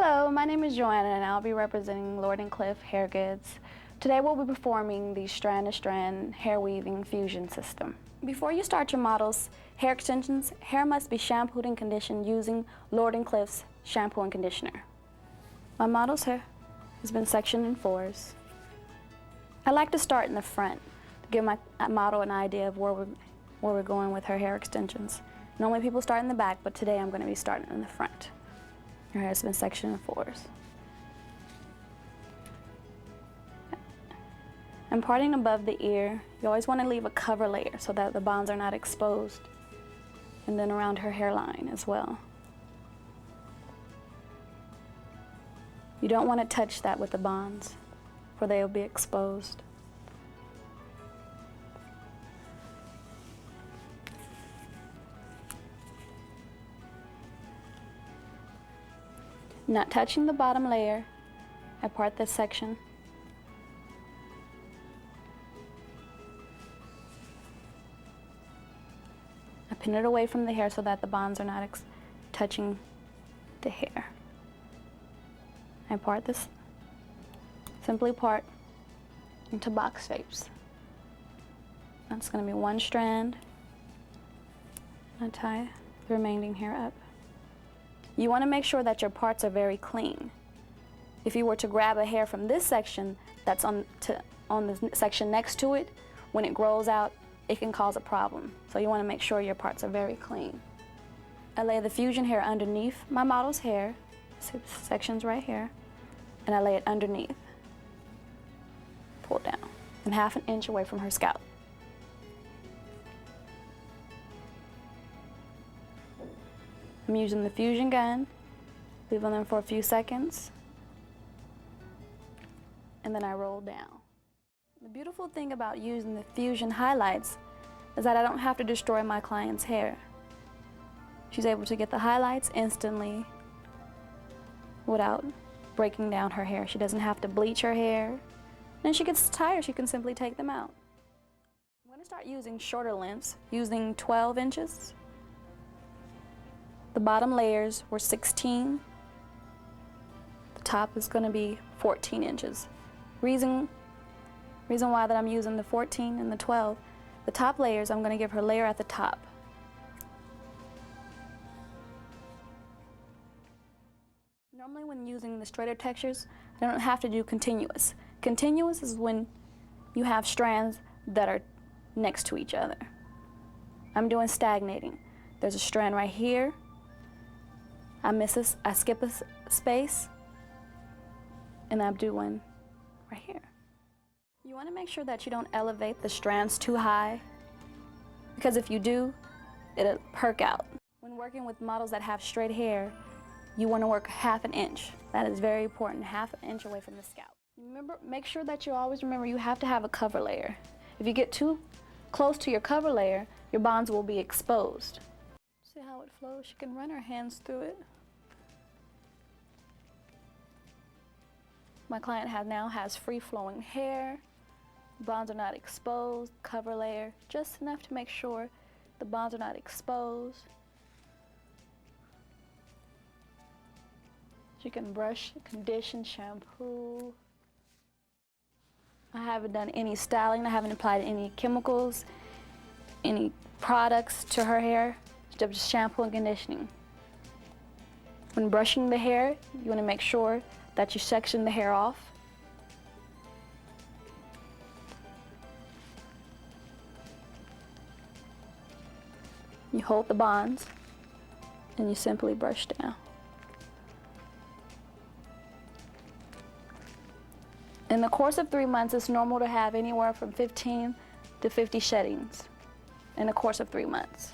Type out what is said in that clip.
Hello, my name is Joanna and I'll be representing Lord & Cliff Hair Goods. Today we'll be performing the strand-to-strand hair weaving fusion system. Before you start your model's hair extensions, hair must be shampooed and conditioned using Lord & Cliff's shampoo and conditioner. My model's hair has been sectioned in fours. I like to start in the front to give my model an idea of where we're going with her hair extensions. Normally people start in the back, but today I'm going to be starting in the front. Her hair has been sectioned in fours. And parting above the ear, you always want to leave a cover layer so that the bonds are not exposed. And then around her hairline as well. You don't want to touch that with the bonds, for they'll be exposed. Not touching the bottom layer, I part this section. I pin it away from the hair so that the bonds are not touching the hair. I part this, simply part into box shapes. That's going to be one strand. I tie the remaining hair up. You want to make sure that your parts are very clean. If you were to grab a hair from this section that's on the section next to it, when it grows out, it can cause a problem. So you want to make sure your parts are very clean. I lay the fusion hair underneath my model's hair, see the section's right here, and I lay it underneath. Pull down, and 1/2 inch away from her scalp. I'm using the fusion gun, leaving them for a few seconds, and then I roll down. The beautiful thing about using the fusion highlights is that I don't have to destroy my client's hair. She's able to get the highlights instantly without breaking down her hair. She doesn't have to bleach her hair. And she gets tired, she can simply take them out. I'm going to start using shorter lengths, using 12 inches. The bottom layers were 16. The top is going to be 14 inches. Reason why that I'm using the 14 and the 12, the top layers, I'm going to give her layer at the top. Normally when using the straighter textures, I don't have to do continuous. Continuous is when you have strands that are next to each other. I'm doing stagnating. There's a strand right here. I skip a space, and I'm doing right here. You want to make sure that you don't elevate the strands too high, because if you do, it'll perk out. When working with models that have straight hair, you want to work 1/2 inch. That is very important, 1/2 inch away from the scalp. Remember, make sure that you always remember you have to have a cover layer. If you get too close to your cover layer, your bonds will be exposed. See how it flows? She can run her hands through it. My client now has free-flowing hair. Bonds are not exposed. Cover layer, just enough to make sure the bonds are not exposed. She can brush, condition, shampoo. I haven't done any styling. I haven't applied any chemicals, any products to her hair. Just shampoo and conditioning. When brushing the hair, you want to make sure that you section the hair off. You hold the bonds and you simply brush down. In the course of 3 months, it's normal to have anywhere from 15 to 50 sheddings in the course of 3 months.